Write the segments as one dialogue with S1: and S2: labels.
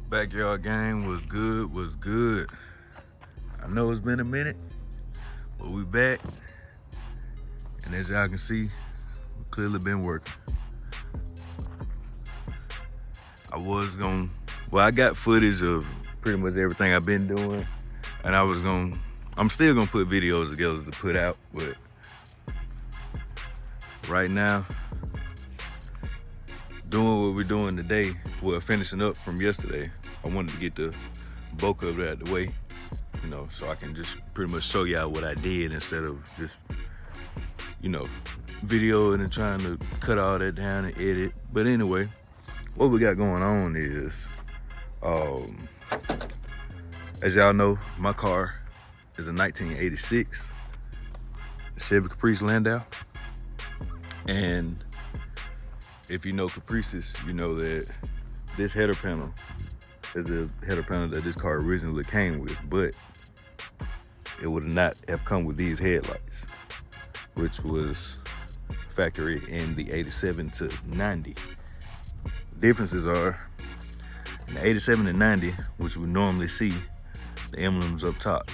S1: Backyard game was good. I know it's been a minute, but we back. And as y'all can see, we clearly been working. I got footage of pretty much everything I've been doing. And I'm still gonna put videos together to put out, but right now, doing what we're doing today, finishing up from yesterday, I wanted to get the bulk of it out of the way, so I can just pretty much show y'all what I did instead of just, videoing and trying to cut all that down and edit. But anyway, what we got going on is, as y'all know, my car is a 1986 Chevy Caprice Landau. And if you know Caprices, you know that this header panel is the header panel that this car originally came with, but it would not have come with these headlights, which was factory in the 87 to 90. Differences are, in the 87 and 90, which we normally see the emblems up top,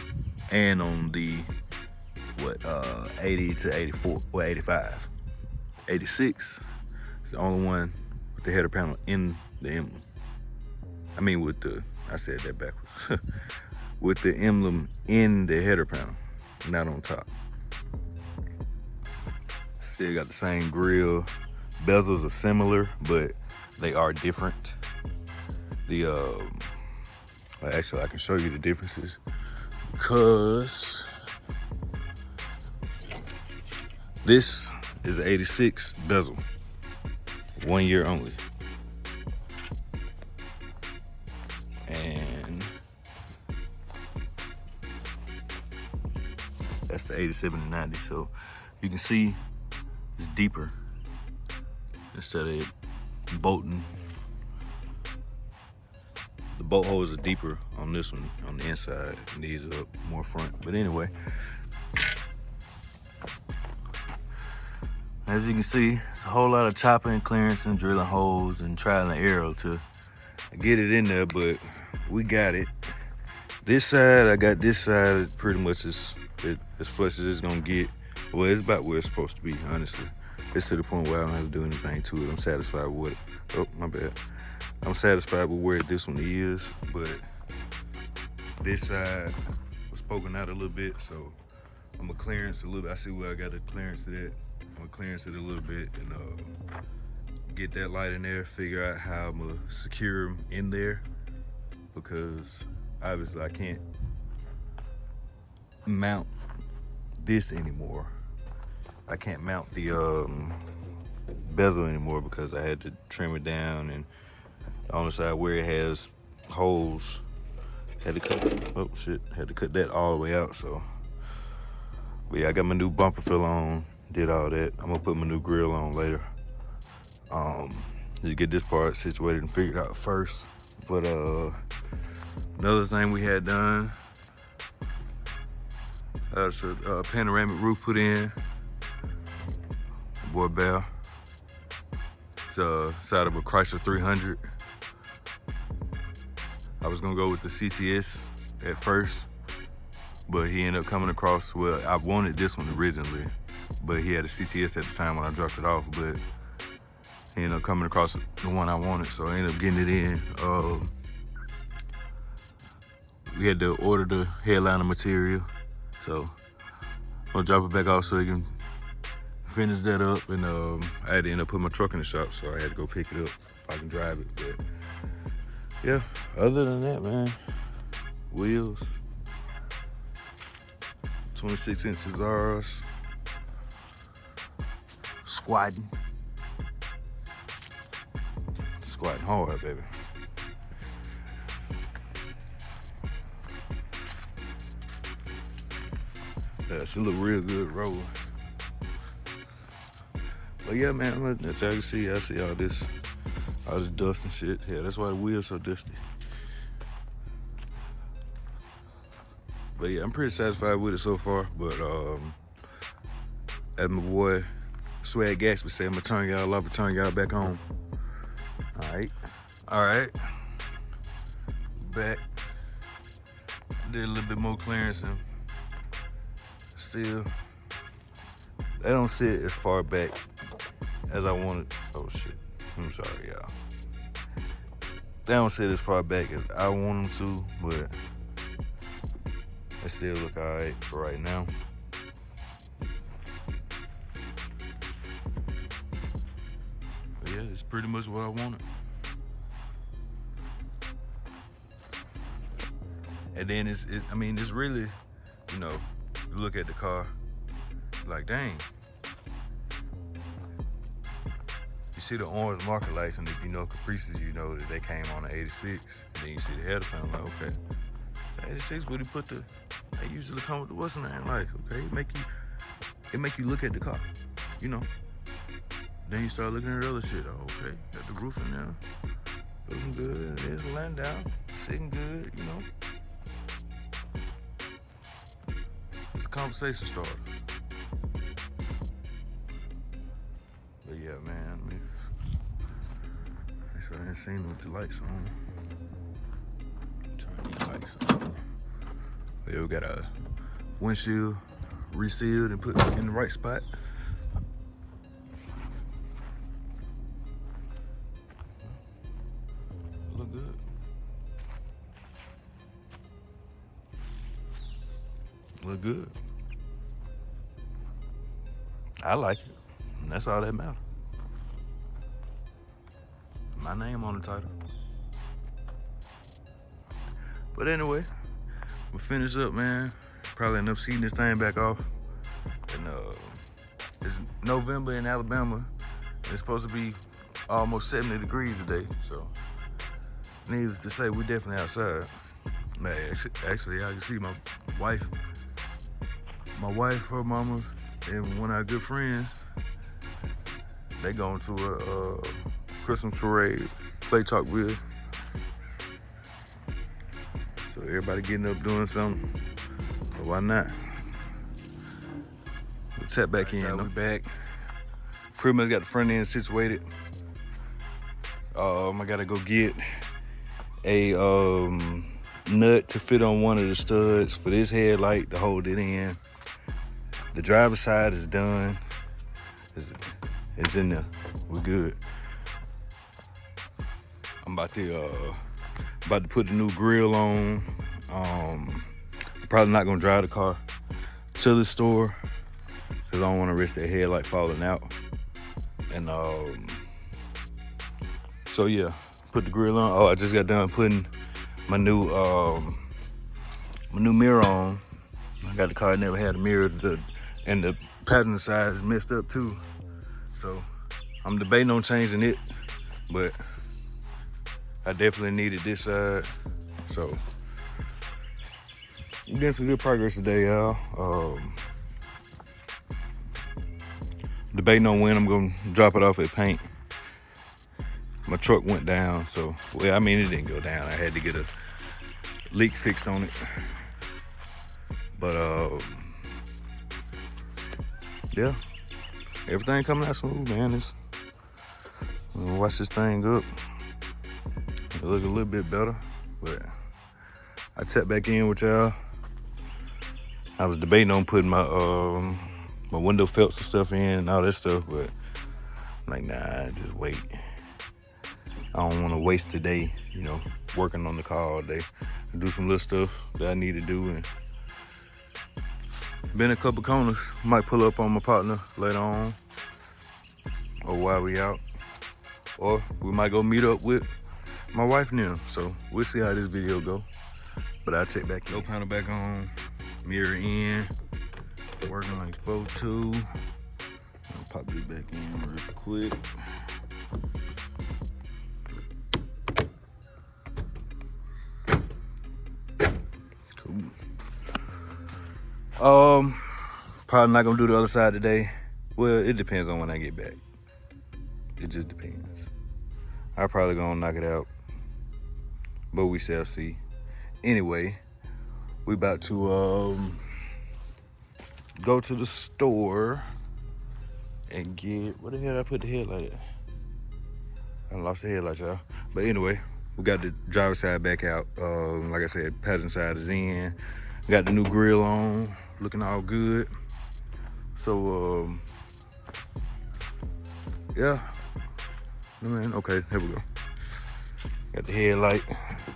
S1: and on the 80 to 84 or 85. 86 is the only one with the header panel in the emblem. I said that backwards. With the emblem in the header panel, not on top. Still got the same grill. Bezels are similar, but they are different. Actually, I can show you the differences because this is an 86 bezel, 1 year only. And that's the 87 and 90. So you can see it's deeper instead of it bolting. The bolt holes are deeper on this one on the inside, and these are more front. But anyway, as you can see, it's a whole lot of chopping, clearance, and drilling holes and trial and error to get it in there, but we got it. This side, I got this side pretty much as flush as it's gonna get. Well, it's about where it's supposed to be, honestly. It's to the point where I don't have to do anything to it. I'm satisfied with it. Oh, my bad. I'm satisfied with where this one is, but this side was poking out a little bit, so I'm gonna clearance a little bit. I see where I got to clearance it at. I'm gonna clearance it a little bit and get that light in there, figure out how I'm gonna secure them in there, because obviously I can't mount this anymore. I can't mount the bezel anymore because I had to trim it down, and on the side where it has holes, had to cut that all the way out. So, but yeah, I got my new bumper filler on, did all that. I'm gonna put my new grill on later. Just get this part situated and figured out first. But another thing we had done, that's a panoramic roof put in. Boy Bell. It's side of a Chrysler 300. I was gonna go with the CTS at first, but he ended up coming across, well, I wanted this one originally, but he had a CTS at the time when I dropped it off, but he ended up coming across the one I wanted, so I ended up getting it in. We had to order the headliner material, so I'm gonna drop it back off so he can finish that up, and I had to end up putting my truck in the shop, so I had to go pick it up if I can drive it. But yeah, other than that, man, wheels, 26-inch Cesaros, squatting hard, baby. Yeah, she look real good rolling. But yeah, man, as y'all can see, I see all this dust and shit. Yeah, that's why the wheel's so dusty. But yeah, I'm pretty satisfied with it so far. But as my boy Swag Gax would say, I'm gonna turn y'all off and turn y'all back on. All right. back. Did a little bit more clearance and still, they don't sit as far back as I wanted. Oh shit, I'm sorry y'all. They don't sit as far back as I want them to, but they still look all right for right now. But yeah, it's pretty much what I wanted. And then it's really, you know, you look at the car, like dang. You see the orange marker lights, and if you know Caprices, you know that they came on the 86. And then you see the header panel, like okay, so 86, but they usually come with the what's the name lights, okay? It make you look at the car, you know. Then you start looking at other shit. Oh, okay, got the roof in there, looking good. There's the land down, sitting good, you know. It's a conversation starter. But yeah, man, make sure I ain't seen with the lights on. Turn these lights on. But yeah, we got a windshield resealed and put in the right spot. Look good. Look good. I like it. And that's all that matters. My name on the title. But anyway, we'll finish up, man. Probably enough seating this thing back off. And it's November in Alabama. It's supposed to be almost 70 degrees today. So needless to say, we're definitely outside. Man, actually, I can see my wife, her mama, and one of our good friends. They going to a Christmas parade, play talk with. So everybody getting up doing something. So why not? We'll tap back in. We back. Pretty much got the front end situated. I gotta go get a nut to fit on one of the studs for this headlight to hold it in. The driver's side is done. It's in there. We're good. I'm about to put the new grill on. Probably not gonna drive the car to the store because I don't want to risk that headlight falling out. And so yeah, put the grill on. Oh, I just got done putting my new mirror on. I got the car, never had a mirror, and the passenger side is messed up too. So I'm debating on changing it, but I definitely needed this side. So we did some good progress today, y'all. Debating on when I'm gonna drop it off at paint. My truck went down, so well, I mean it didn't go down. I had to get a leak fixed on it. But yeah, everything coming out smooth, man. I'm gonna watch this thing up. It look a little bit better, but I tap back in with y'all. I was debating on putting my window felts and stuff in and all that stuff, but I'm like, nah, just wait. I don't want to waste the day, you know, working on the car all day. Do some little stuff that I need to do, and been a couple corners. Might pull up on my partner later on, or while we out, or we might go meet up with my wife now. So we'll see how this video go. But I'll check back in. Low panel back on, mirror in, working like it's supposed to. I'll pop this back in real quick. Cool. Probably not gonna do the other side today. Well, it depends on when I get back. It just depends. I probably gonna knock it out, but we shall see. Anyway, we about to go to the store and get, where the hell did I put the headlight at? I lost the headlight, y'all. But anyway, We got the driver's side back out. Like I said, passenger side is in. Got the new grill on, looking all good. So, yeah. Man, okay, here we go. Got the headlight.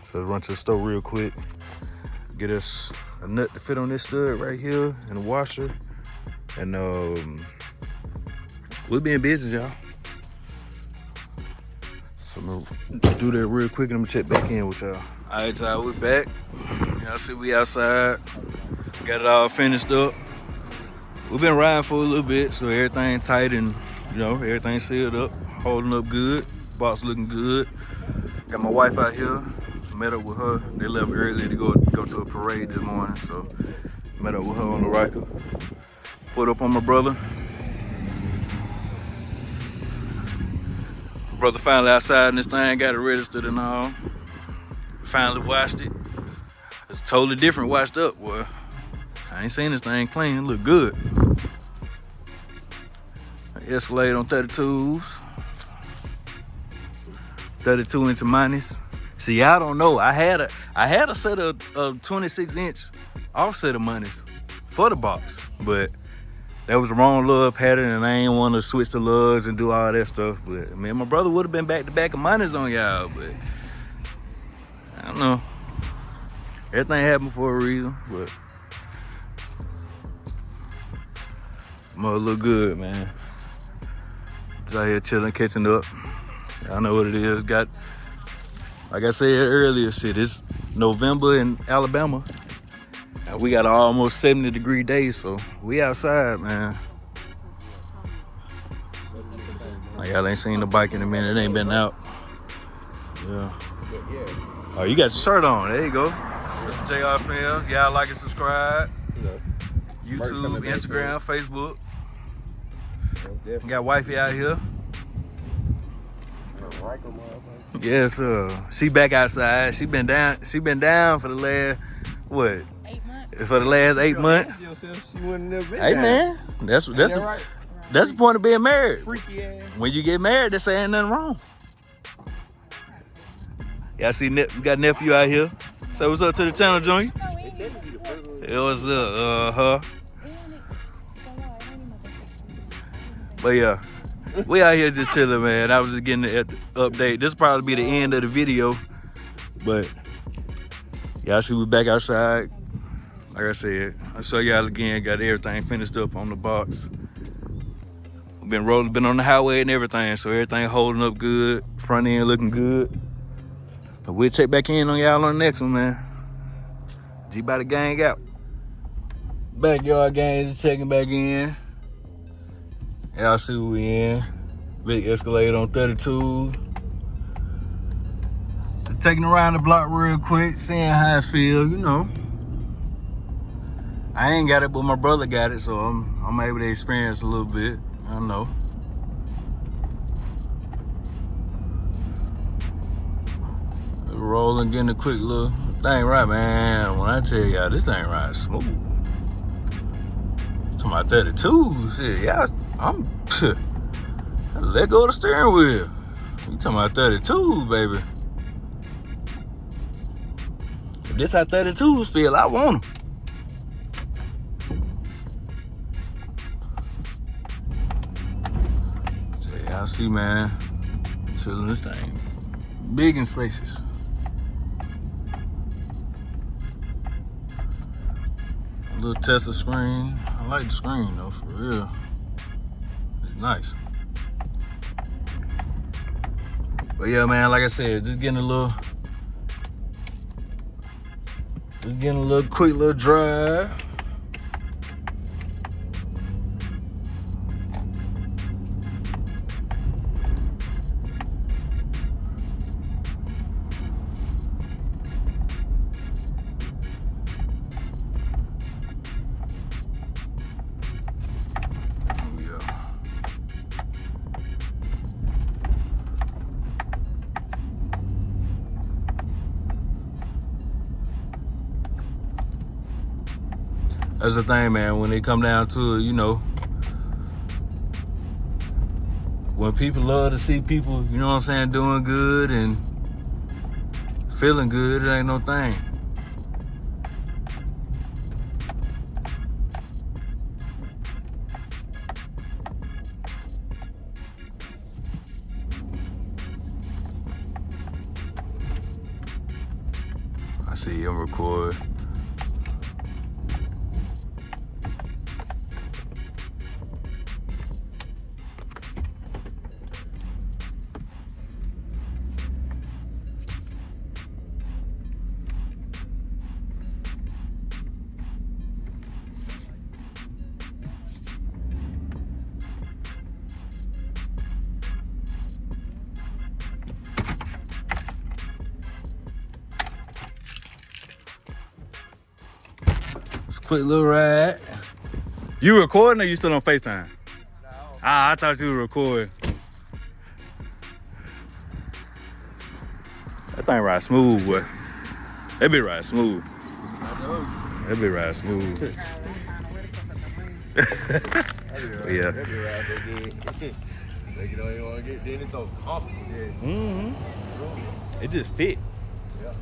S1: So let's run to the store real quick. Get us a nut to fit on this stud right here and a washer. And we'll be in business, y'all. So I'm gonna do that real quick and I'm gonna check back in with y'all. All right, y'all, we're back. Y'all see we outside. Got it all finished up. We've been riding for a little bit, so everything tight and, you know, everything sealed up, holding up good. Box looking good. Got my wife out here. Met up with her. They left early to go to a parade this morning, so met up with her on the Riker. Put up on my brother. Brother finally outside and this thing got it registered and all. Finally washed it. It's totally different washed up, boy. I ain't seen this thing clean. It look good. Escalade on 32s. 32 inch minus. See, I don't know. I had a set of 26-inch offset of monies for the box, but that was the wrong lug pattern, and I ain't want to switch the lugs and do all that stuff. But man, my brother would have been back to back of monies on y'all, but I don't know. Everything happened for a reason, but mother look good, man. Just out here chilling, catching up. Y'all know what it is. Got, like I said earlier, shit, it's November in Alabama. And we got an almost 70-degree day, so we outside, man. Like, y'all ain't seen the bike in a minute. It ain't been out. Yeah. Oh, you got your shirt on. There you go. That's the JR Films. Y'all like and subscribe. YouTube, Instagram, Facebook. Got wifey out here. Yes, she back outside. She been down for the last, what?
S2: 8 months.
S1: For the last 8 months. Hey man, that's the point of being married.
S3: Freaky ass.
S1: When you get married, they say ain't nothing wrong. Yeah, I see we got nephew out here. So what's up to the channel, Junior? It was her. But yeah, we out here just chilling, man. I was just getting the update. This probably be the end of the video, but y'all see we back outside. Like I said, I'll show y'all again. Got everything finished up on the box. Been rolling, been on the highway and everything, so everything holding up good. Front end looking good. But we'll check back in on y'all on the next one, man. G by the gang out. Backyard gangs is checking back in. Y'all see what we in. Big Escalade on 32. Taking around the block real quick, seeing how it feel, you know. I ain't got it, but my brother got it, so I'm able to experience a little bit. I don't know. Rolling, getting a quick little thing right, man. When I tell y'all, this thing rides smooth. Talking about 32, shit, y'all, let go of the steering wheel. You talking about 32, baby. If this how 32s feel, I want them. So y'all see, man, chilling this thing. Big and spacious. A little Tesla screen. I like the screen though, for real. It's nice. But yeah, man, like I said, just getting a little quick little drive. That's the thing, man, when it come down to it, you know, when people love to see people, you know what I'm saying, doing good and Feeling good, it ain't no thing. I see him record. Quick little ride. You recording or you still on FaceTime? No. Ah, I thought you were recording. That thing ride smooth, boy. That be ride smooth.
S2: I know.
S1: That be ride smooth. Yeah.
S2: That be ride so good. Like you don't even want to get then it's so comfortable.
S1: Mm-hmm. It just fit.
S2: Yeah.